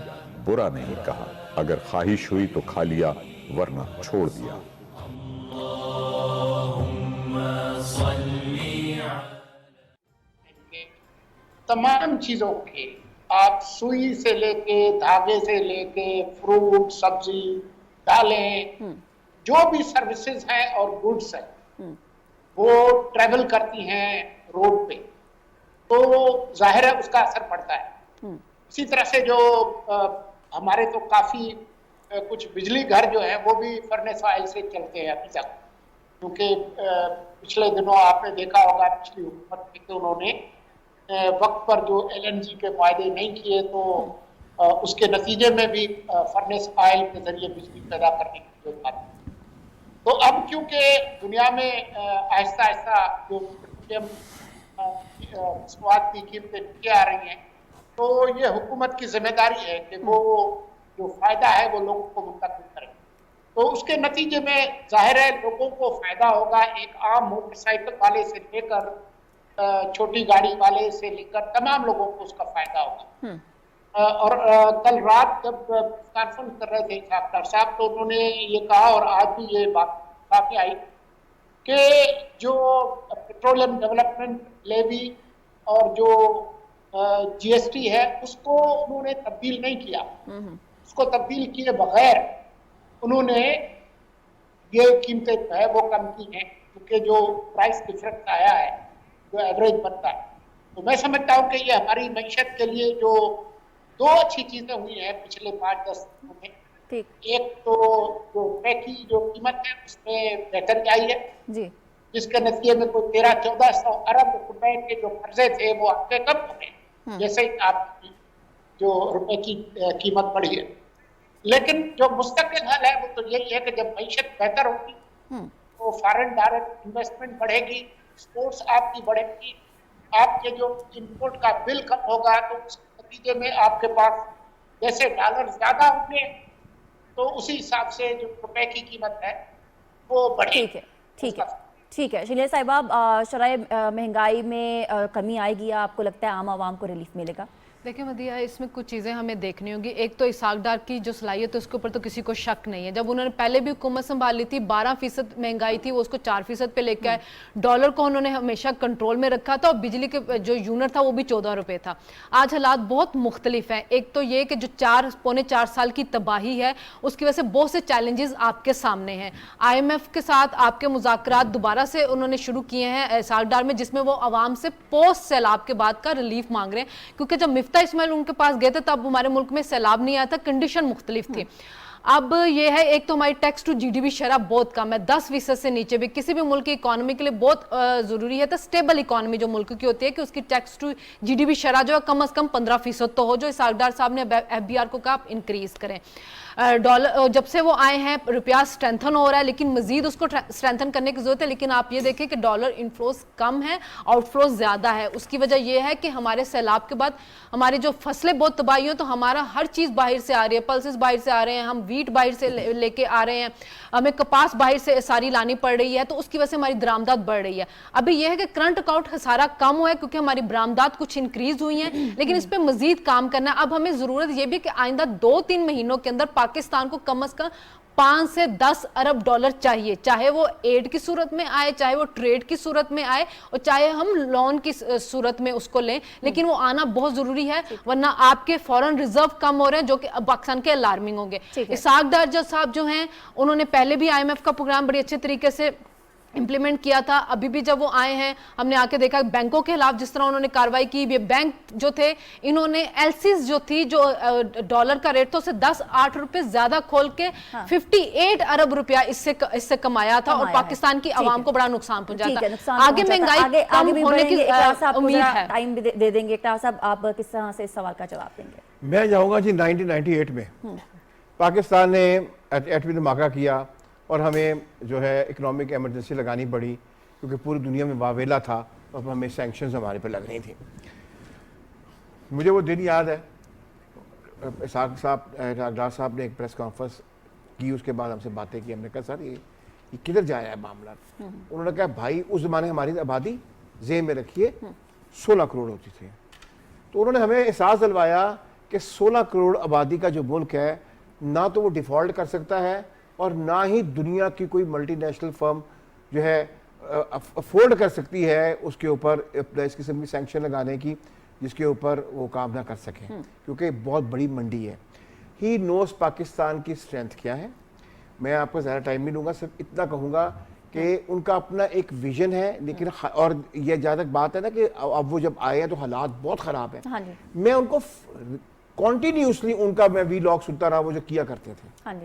برا نہیں کہا۔ اگر خواہش ہوئی تو کھا لیا ورنہ چھوڑ دیا۔ تمام چیزوں کے آپ سوئی سے لے کے دھاگے سے لے کے فروٹ سبزی دالیں جو بھی سروسز ہیں اور گڈس ہیں وہ ٹریول کرتی ہیں روڈ پہ تو ظاہر ہے اس کا اثر پڑتا ہے۔ اسی طرح سے جو ہمارے تو کافی کچھ بجلی گھر جو ہیں وہ بھی فرنس آئل سے چلتے ہیں ابھی تک، کیونکہ پچھلے دنوں آپ نے دیکھا ہوگا پچھلی حکومت میں کہ انہوں نے وقت پر جو LNG کے معاہدے نہیں کیے تو اس کے نتیجے میں بھی فرنس آئل کے ذریعے بجلی پیدا کرنے کی ضرورت آتی ہے۔ تو اب کیونکہ دنیا میں آہستہ آہستہ جو پیٹرولیم مصنوعات کی قیمتیں نیچے آ رہی ہیں تو یہ حکومت کی ذمہ داری ہے کہ وہ جو فائدہ ہے وہ لوگوں کو منتقل کرے۔ تو اس کے نتیجے میں ظاہر ہے لوگوں کو فائدہ ہوگا، ایک عام موٹر سائیکل والے سے لے کر چھوٹی گاڑی والے سے لے کر تمام لوگوں کو اس کا فائدہ ہوگا۔ اور کل رات جب کانفرنس کر رہے تھے ڈاکٹر صاحب تو انہوں نے یہ کہا اور آج بھی یہ بات کافی آئی کہ جو پیٹرولیم ڈیولپمنٹ لیوی اور جو GST ہے اس کو انہوں نے تبدیل نہیں کیا، اس کو تبدیل کیے بغیر انہوں نے یہ قیمتیں جو ہے وہ کم کی ہیں، کیونکہ جو پرائس ڈفرنس آیا ہے جو ایوریج بنتا ہے۔ تو میں سمجھتا ہوں کہ یہ ہماری معیشت کے لیے جو دو اچھی چیزیں ہوئی ہیں پچھلے 5-10 سالوں میں، ایک تو جو روپے کی جو قیمت ہے اس میں بہتری آئی ہے جس کے نتیجے میں کوئی 1300-1400 ارب روپے کے جو قرضے تھے وہ آپ کے کم ہو گئے جیسے آپ کی جو روپے کی قیمت بڑھی ہے۔ لیکن جو مستقل حل ہے وہ تو یہی ہے کہ جب معیشت بہتر ہوگی تو فارن ڈائریکٹ انویسٹمنٹ بڑھے گی، ایکسپورٹس آپ کی بڑھے گی، آپ کے جو امپورٹ کا بل کم ہوگا تو اس نتیجے میں آپ کے پاس جیسے ڈالر زیادہ ہوں گے تو اسی حساب سے جو روپے کی قیمت ہے وہ بڑھے گی۔ ٹھیک ہے شلیل صاحبہ، شرح مہنگائی میں کمی آئے گی یا آپ کو لگتا ہے عام عوام کو ریلیف ملے گا؟ دیکھیں مدیحہ، اس میں کچھ چیزیں ہمیں دیکھنی ہوگی۔ ایک تو اسحاق ڈار کی جو صلاحیت ہے اس کے اوپر تو کسی کو شک نہیں ہے۔ جب انہوں نے پہلے بھی حکومت سنبھال لی تھی 12% مہنگائی تھی، وہ اس کو 4% پہ لے کے آئے، ڈالر کو انہوں نے ہمیشہ کنٹرول میں رکھا تھا اور بجلی کے جو یونٹ تھا وہ بھی 14 روپے تھا۔ آج حالات بہت مختلف ہیں۔ ایک تو یہ کہ جو 4 سال کی تباہی ہے اس کی وجہ سے بہت سے چیلنجز آپ کے سامنے ہیں۔ IMF کے ساتھ آپ کے مذاکرات دوبارہ سے انہوں نے شروع کیے ہیں اسحاق ڈار میں، جس میں وہ عوام سے پوسٹ سیلاب کے بعد کا ریلیف مانگ رہے ہیں، کیونکہ جب مفتاح اسماعیل ان کے پاس گئے تھے تب ہمارے ملک میں سیلاب نہیں آیا تھا، کنڈیشن مختلف تھی۔ اب یہ ہے ایک تو ہماری tax to G D P شرح بہت کم ہے, 10% سے نیچے بھی. کسی بھی ملک کی اکانومی کے لیے بہت ضروری ہے تو اسٹیبل اکانومی جو ملک کی ہوتی ہے کہ اس کی tax to G D P شرح جو ہے کم از کم 15% تو ہو, جو اسحاق ڈار صاحب نے ایف بی آر کو کہا آپ انکریز کریں. ڈالر جب سے وہ آئے ہیں روپیہ اسٹرینتھن ہو رہا ہے, لیکن مزید اس کو اسٹرینتھن کرنے کی ضرورت ہے. لیکن آپ یہ دیکھیں کہ ڈالر انفلوز کم ہے, آؤٹ فلوز زیادہ ہے. اس کی وجہ یہ ہے کہ ہمارے سیلاب کے بعد ہماری جو فصلیں بہت تباہی ہو, تو ہمارا ہر چیز باہر سے آ رہی ہے, پلسز باہر سے آ رہے ہیں, ہم ویٹ باہر سے لے کے آ رہے ہیں, ہمیں کپاس باہر سے ساری لانی پڑ رہی ہے, تو اس کی وجہ سے ہماری درآمدات بڑھ رہی ہے. ابھی یہ ہے کہ کرنٹ اکاؤنٹ خسارہ کم ہوا ہے کیونکہ ہماری برآمدات کچھ انکریز ہوئی ہیں, لیکن اس پہ مزید کام کرنا ہے. اب ہمیں ضرورت یہ بھی کہ آئندہ 2-3 مہینوں کے اندر پاکستان کو کم از کم 5 سے 10 ارب ڈالر چاہیے, چاہے وہ ایڈ کی صورت میں آئے, چاہے وہ ٹریڈ کی صورت میں آئے, اور چاہے ہم لون کی صورت میں اس کو لیں, لیکن وہ آنا بہت ضروری ہے, ورنہ آپ کے فورن ریزرو کم ہو رہے ہیں جو کہ پاکستان کے الارمنگ ہوں گے. اسحاق ڈار صاحب جو ہیں انہوں نے پہلے بھی آئی ایم ایف کا پروگرام بڑی اچھے طریقے سے امپلیمنٹ کیا تھا. ابھی بھی جب وہ آئے ہیں ہم نے آ کے دیکھا بینکوں کے خلاف جس طرح انہوں نے کاروائی کی. یہ بینک جو تھے انہوں نے ایل سیز جو تھی, جو ڈالر کا ریٹ تھا, اسے 10-8 روپے زیادہ کھول کے 58 ارب روپیہ اس سے کمایا تھا, اور پاکستان کی عوام کو بڑا نقصان پہنچا تھا. آگے مہنگائی کم ہونے کی امید ہے. ٹائم دے دیں گے اقرار صاحب, آپ کس طرح سے اس سوال کا جواب دیں گے؟ میں جاؤں گا جی 1998 میں پاکستان نے ایٹمی دھماکہ کیا اور ہمیں جو ہے اکنامک ایمرجنسی لگانی پڑی کیونکہ پوری دنیا میں واویلا تھا اور ہمیں سینکشنز ہمارے پہ لگ رہی تھیں. مجھے وہ دن یاد ہے, اسحاق ڈار صاحب نے ایک پریس کانفرنس کی, اس کے بعد ہم سے باتیں کی. ہم نے کہا سر یہ کدھر جا رہا ہے معاملہ؟ انہوں نے کہا بھائی اس زمانے ہماری آبادی ذہن میں رکھیے 16 کروڑ ہوتی تھی. تو انہوں نے ہمیں احساس دلوایا کہ 16 کروڑ آبادی کا جو ملک ہے نہ تو وہ ڈیفالٹ کر سکتا ہے اور نہ ہی دنیا کی کوئی ملٹی نیشنل فرم جو ہے افورڈ کر سکتی ہے اس کے اوپر اس قسم کی سینکشن لگانے کی جس کے اوپر وہ کام نہ کر سکیں, کیونکہ بہت بڑی منڈی ہے. ہی نوز پاکستان کی اسٹرینتھ کیا ہے. میں آپ کو زیادہ ٹائم نہیں دوں گا, صرف اتنا کہوں گا کہ ان کا اپنا ایک ویژن ہے, لیکن اور یہ جہاں تک بات ہے نا کہ اب وہ جب آئے ہیں تو حالات بہت خراب ہیں. میں ان کو کنٹینیوسلی ان کا میں وی لاگ سنتا رہا وہ جو کیا کرتے تھے,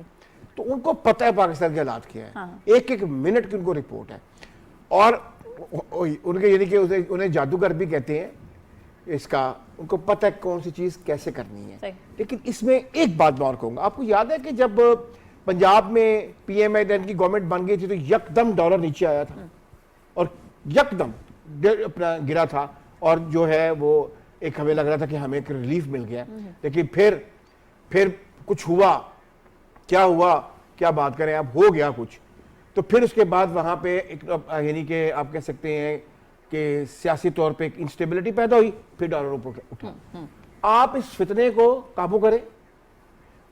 تو ان کو پتہ ہے پاکستان کے حالات کیا ہے, ایک ایک منٹ کی ان کو رپورٹ ہے. اور ان کے یعنی کہ انہیں جادوگر بھی کہتے ہیں اس کا, ان کو پتہ ہے کون سی چیز کیسے کرنی ہے. لیکن اس میں ایک بات میں اور کہوں گا, آپ کو یاد ہے کہ جب پنجاب میں پی ایم آئی کی گورنمنٹ بن گئی تھی تو یکدم ڈالر نیچے آیا تھا اور یکدم اپنا گرا تھا, اور جو ہے وہ ایک ہمیں لگ رہا تھا کہ ہمیں ایک ریلیف مل گیا. لیکن پھر کچھ ہوا, کیا ہوا کیا بات کریں, اب ہو گیا کچھ. تو پھر اس کے بعد وہاں پہ یعنی کہ آپ کہہ سکتے ہیں کہ سیاسی طور پہ ایک انسٹیبلٹی پیدا ہوئی, پھر ڈالر اوپر اٹھا. آپ اس فتنے کو قابو کریں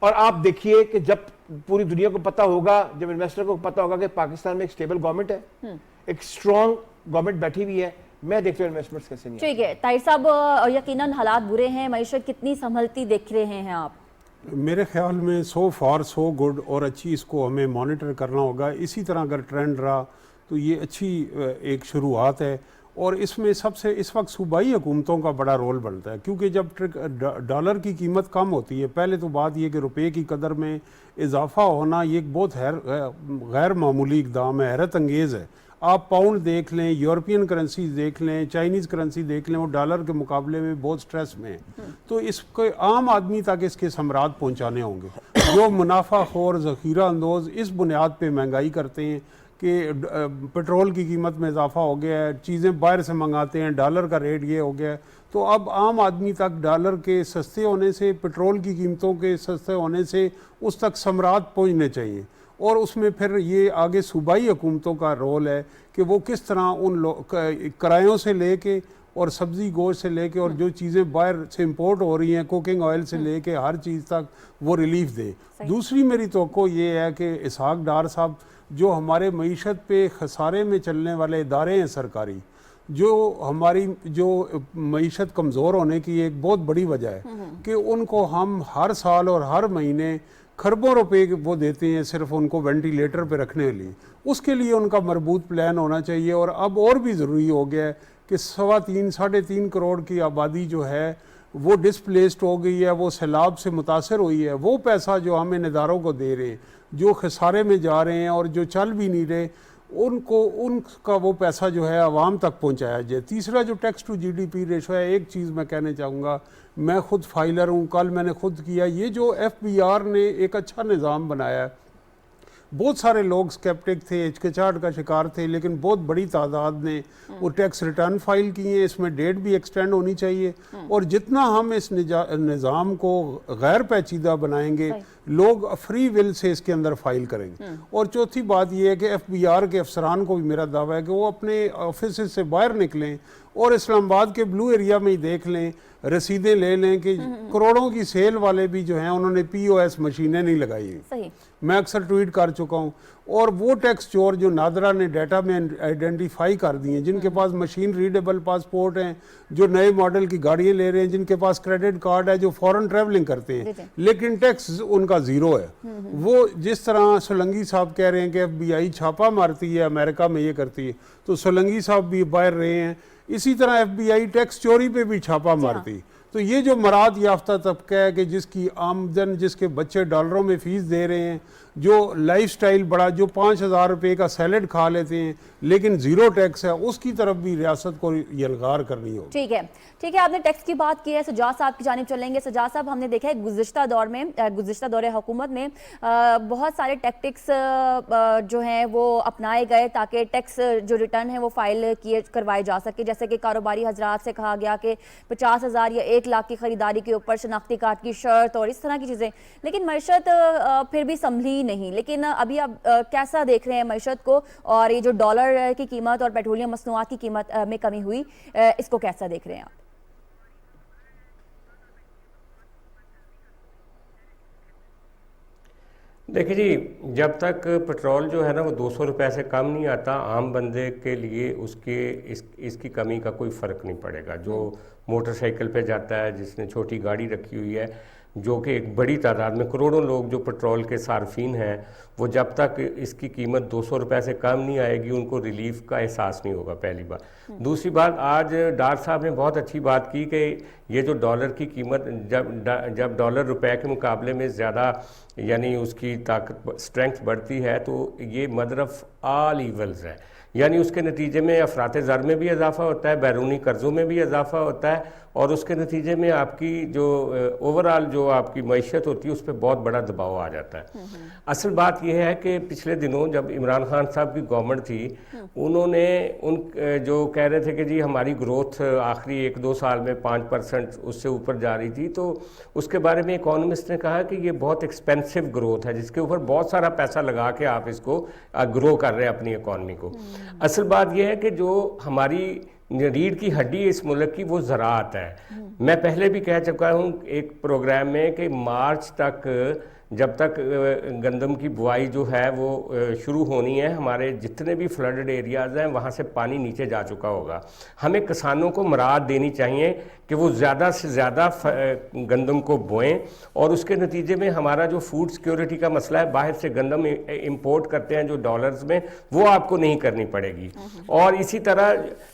اور آپ دیکھیے کہ جب پوری دنیا کو پتہ ہوگا, جب انویسٹر کو پتہ ہوگا کہ پاکستان میں ایک سٹیبل گورنمنٹ ہے, ایک سٹرونگ گورنمنٹ بیٹھی ہوئی ہے, میں دیکھتا ہوں انویسٹمنٹس کیسے نہیں. ٹھیک ہے طاہر صاحب, یقیناً حالات برے ہیں, معیشت کتنی سنبھلتی دیکھ رہے ہیں آپ؟ میرے خیال میں سو فار سو گڈ, اور اچھی اس کو ہمیں مانیٹر کرنا ہوگا. اسی طرح اگر ٹرینڈ رہا تو یہ اچھی ایک شروعات ہے, اور اس میں سب سے اس وقت صوبائی حکومتوں کا بڑا رول بنتا ہے, کیونکہ جب ڈالر کی قیمت کم ہوتی ہے, پہلے تو بات یہ کہ روپے کی قدر میں اضافہ ہونا یہ ایک بہت غیر معمولی اقدام ہے, حیرت انگیز ہے. آپ پاؤنڈ دیکھ لیں, یورپین کرنسیز دیکھ لیں, چائنیز کرنسی دیکھ لیں, وہ ڈالر کے مقابلے میں بہت سٹریس میں ہیں. تو اس کو عام آدمی تک اس کے ثمرات پہنچانے ہوں گے. جو منافع خور ذخیرہ اندوز اس بنیاد پہ مہنگائی کرتے ہیں کہ پیٹرول کی قیمت میں اضافہ ہو گیا ہے, چیزیں باہر سے منگاتے ہیں, ڈالر کا ریٹ یہ ہو گیا ہے, تو اب عام آدمی تک ڈالر کے سستے ہونے سے, پیٹرول کی قیمتوں کے سستے ہونے سے اس تک ثمرات پہنچنے چاہیے. اور اس میں پھر یہ آگے صوبائی حکومتوں کا رول ہے کہ وہ کس طرح ان کرایوں سے لے کے اور سبزی گوشت سے لے کے اور جو چیزیں باہر سے امپورٹ ہو رہی ہیں, کوکنگ آئل سے لے کے ہر چیز تک وہ ریلیف دے. دوسری میری توقع یہ ہے کہ اسحاق ڈار صاحب جو ہمارے معیشت پہ خسارے میں چلنے والے ادارے ہیں سرکاری, جو ہماری جو معیشت کمزور ہونے کی ایک بہت بڑی وجہ ہے کہ ان کو ہم ہر سال اور ہر مہینے کھربوں روپے وہ دیتے ہیں صرف ان کو وینٹیلیٹر پہ رکھنے کے لیے. اس کے لیے ان کا مربوط پلان ہونا چاہیے. اور اب اور بھی ضروری ہو گیا ہے کہ 3.5 کروڑ کی آبادی جو ہے وہ ڈسپلیسڈ ہو گئی ہے, وہ سیلاب سے متاثر ہوئی ہے, وہ پیسہ جو ہم ان اداروں کو دے رہے ہیں, جو خسارے میں جا رہے ہیں اور جو چل بھی نہیں رہے, ان کا وہ پیسہ جو ہے عوام تک پہنچایا جائے. تیسرا جو tax to G D P ratio ہے, ایک چیز میں کہنے چاہوں گا, میں خود فائلر ہوں, کل میں نے خود کیا, یہ جو ایف بی آر نے ایک اچھا نظام بنایا ہے. بہت سارے لوگ سکیپٹک تھے, ہچکچاہٹ کا شکار تھے, لیکن بہت بڑی تعداد نے وہ ٹیکس ریٹرن فائل کیے ہیں. اس میں ڈیٹ بھی ایکسٹینڈ ہونی چاہیے, اور جتنا ہم اس نظام کو غیر پیچیدہ بنائیں گے, لوگ فری ول سے اس کے اندر فائل کریں گے. اور چوتھی بات یہ ہے کہ ایف بی آر کے افسران کو بھی میرا دعویٰ ہے کہ وہ اپنے آفیسز سے باہر نکلیں اور اسلام آباد کے بلو ایریا میں ہی دیکھ لیں, رسیدیں لے لیں کہ کروڑوں کی سیل والے بھی جو ہیں انہوں نے پی او ایس مشینیں نہیں لگائی ہیں. میں اکثر ٹویٹ کر چکا ہوں. اور وہ ٹیکس چور جو نادرا نے ڈیٹا میں آئیڈینٹیفائی کر دی ہیں, جن کے پاس مشین ریڈیبل پاسپورٹ ہیں, جو نئے ماڈل کی گاڑیاں لے رہے ہیں, جن کے پاس کریڈٹ کارڈ ہے, جو فورن ٹریولنگ کرتے ہیں, لیکن ٹیکس ان کا زیرو ہے. وہ جس طرح سولنگی صاحب کہہ رہے ہیں کہ ایف بی آئی چھاپا مارتی ہے, امریکہ میں یہ کرتی ہے, تو سولنگی صاحب بھی باہر رہے ہیں. اسی طرح ایف بی آئی ٹیکس چوری پہ بھی چھاپا مارتی. تو یہ جو مراد یافتہ طبقہ ہے کہ جس کی آمدن, جس کے بچے ڈالروں میں فیس دے رہے ہیں, جو لائف سٹائل بڑا, جو 5,000 روپے کا سیلڈ کھا لیتے ہیں لیکن زیرو ٹیکس ہے, اس کی طرف بھی ریاست کو یلغار کرنی ہوگی. ٹھیک ہے, آپ نے ٹیکس کی بات کی ہے. سجاد صاحب کی جانب چلیں گے. سجاد صاحب, ہم نے دیکھا ہے گزشتہ دور حکومت میں بہت سارے ٹیکٹکس جو ہیں وہ اپنائے گئے تاکہ ٹیکس جو ریٹرن ہے وہ فائل کروائے جا سکے. جیسے کہ کاروباری حضرات سے کہا گیا کہ 50,000 یا 1 لاکھ کی خریداری کے اوپر شناختی کارڈ کی شرط اور اس طرح کی چیزیں, لیکن معیشت پھر بھی سنبھلی نہیں. لیکن ابھی آپ کیسا دیکھ رہے ہیں معیشت کو, اور یہ جو ڈالر کی قیمت اور پیٹرولیم مصنوعات کی قیمت میں کمی ہوئی, اس کو کیسا دیکھ رہے ہیں آپ؟ دیکھیں جی, جب تک پٹرول جو ہے نا وہ 200 روپے سے کم نہیں آتا, عام بندے کے لیے اس کی کمی کا کوئی فرق نہیں پڑے گا. جو موٹر سائیکل پہ جاتا ہے, جس نے چھوٹی گاڑی رکھی ہوئی ہے, جو کہ ایک بڑی تعداد میں کروڑوں لوگ جو پٹرول کے صارفین ہیں, وہ جب تک اس کی قیمت 200 روپے سے کم نہیں آئے گی ان کو ریلیف کا احساس نہیں ہوگا, پہلی بات. دوسری بات, آج ڈار صاحب نے بہت اچھی بات کی کہ یہ جو ڈالر کی قیمت جب ڈالر روپے کے مقابلے میں زیادہ یعنی اس کی طاقت اسٹرینگتھ بڑھتی ہے تو یہ مدر آف آل ایولز ہے. یعنی اس کے نتیجے میں افراط زر میں بھی اضافہ ہوتا ہے, بیرونی قرضوں میں بھی اضافہ ہوتا ہے, اور اس کے نتیجے میں آپ کی جو اوورآل جو آپ کی معیشت ہوتی ہے اس پہ بہت بڑا دباؤ آ جاتا ہے. اصل بات یہ ہے کہ پچھلے دنوں جب عمران خان صاحب کی گورنمنٹ تھی, انہوں نے جو کہہ رہے تھے کہ جی ہماری گروتھ آخری 1-2 سال میں 5% اس سے اوپر جا رہی تھی, تو اس کے بارے میں اکانومسٹ نے کہا کہ یہ بہت ایکسپینسو گروتھ ہے, جس کے اوپر بہت سارا پیسہ لگا کے آپ اس کو گرو کر رہے ہیں اپنی اکانومی کو. اصل بات یہ ہے کہ جو ہماری ریڑھ کی ہڈی اس ملک کی وہ زراعت ہے. میں پہلے بھی کہہ چکا ہوں ایک پروگرام میں کہ مارچ تک جب تک گندم کی بوائی جو ہے وہ شروع ہونی ہے, ہمارے جتنے بھی فلڈڈ ایریاز ہیں وہاں سے پانی نیچے جا چکا ہوگا. ہمیں کسانوں کو مراعات دینی چاہیے کہ وہ زیادہ سے زیادہ گندم کو بوئیں, اور اس کے نتیجے میں ہمارا جو فوڈ سیکیورٹی کا مسئلہ ہے, باہر سے گندم امپورٹ کرتے ہیں جو ڈالرز میں, وہ آپ کو نہیں کرنی پڑے گی. اور اسی طرح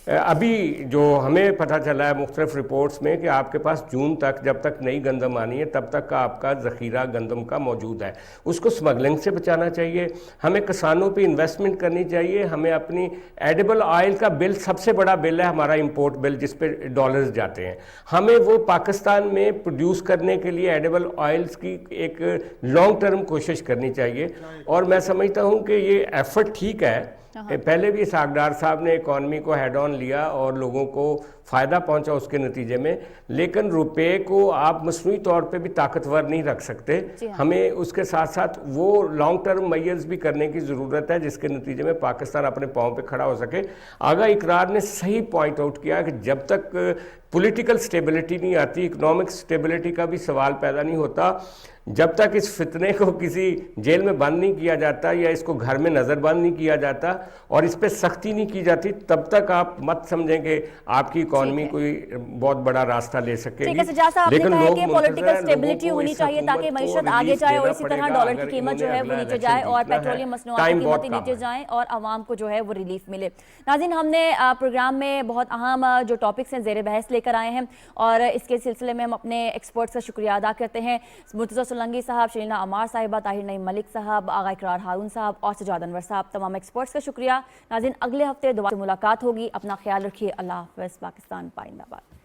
ابھی جو ہمیں پتہ چلا ہے مختلف رپورٹس میں کہ آپ کے پاس جون تک, جب تک نئی گندم آنی ہے تب تک کا آپ کا ذخیرہ گندم کا موجود ہے, اس کو سمگلنگ سے بچانا چاہیے. ہمیں کسانوں پہ انویسٹمنٹ کرنی چاہیے. ہمیں اپنی ایڈیبل آئل کا بل, سب سے بڑا بل ہے ہمارا امپورٹ بل, جس پہ ڈالرز جاتے ہیں. ہمیں وہ پاکستان میں پروڈیوس کرنے کے لیے ایڈیبل آئلز کی ایک لانگ ٹرم کوشش کرنی چاہیے. اور میں سمجھتا ہوں کہ یہ ایفرٹ ٹھیک ہے. پہلے بھی اسحاق ڈار صاحب نے اکانومی کو ہیڈ آن لیا اور لوگوں کو فائدہ پہنچا اس کے نتیجے میں, لیکن روپے کو آپ مصنوعی طور پہ بھی طاقتور نہیں رکھ سکتے. ہمیں اس کے ساتھ ساتھ وہ لانگ ٹرم میئرز بھی کرنے کی ضرورت ہے جس کے نتیجے میں پاکستان اپنے پاؤں پہ کھڑا ہو سکے. آغا اقرار نے صحیح پوائنٹ آؤٹ کیا کہ جب تک پولیٹیکل سٹیبلٹی نہیں آتی, اکنامک سٹیبلٹی کا بھی سوال پیدا نہیں ہوتا. جب تک اس فتنے کو کسی جیل میں بند نہیں کیا جاتا یا اس کو گھر میں نظر بند نہیں کیا جاتا اور اس پہ سختی نہیں کی جاتی, تب تک آپ مت سمجھیں کہ آپ کی اکانومی کوئی بہت بڑا راستہ لے سکے گی. لیکن لوگ پولیٹیکل سٹیبلٹی ہونی چاہیے تاکہ معیشت آگے جائے, اور اسی طرح ڈالر کی قیمت جو ہے وہ نیچے جائے اور پیٹرولیم مصنوعات کی قیمتیں نیچے جائیں اور عوام کو جو ہے وہ ریلیف ملے. ناظرین, ہم نے پروگرام میں بہت اہم جو ٹاپکس ہیں زیر بحث لے کر آئے ہیں، اور اس کے سلسلے میں ہم اپنے ایکسپرٹس کا شکریہ ادا کرتے ہیں، مرتضیٰ سولنگی صاحب، شرینا عمار صاحبہ، طاہر نعیم ملک صاحب، آغا اقرار ہارون صاحب اور سجاد انور صاحب، تمام ایکسپرٹس کا شکریہ۔ ناظرین اگلے ہفتے دوبارہ ملاقات ہوگی، اپنا خیال رکھیے، اللہ حافظ، پاکستان پائندہ باد۔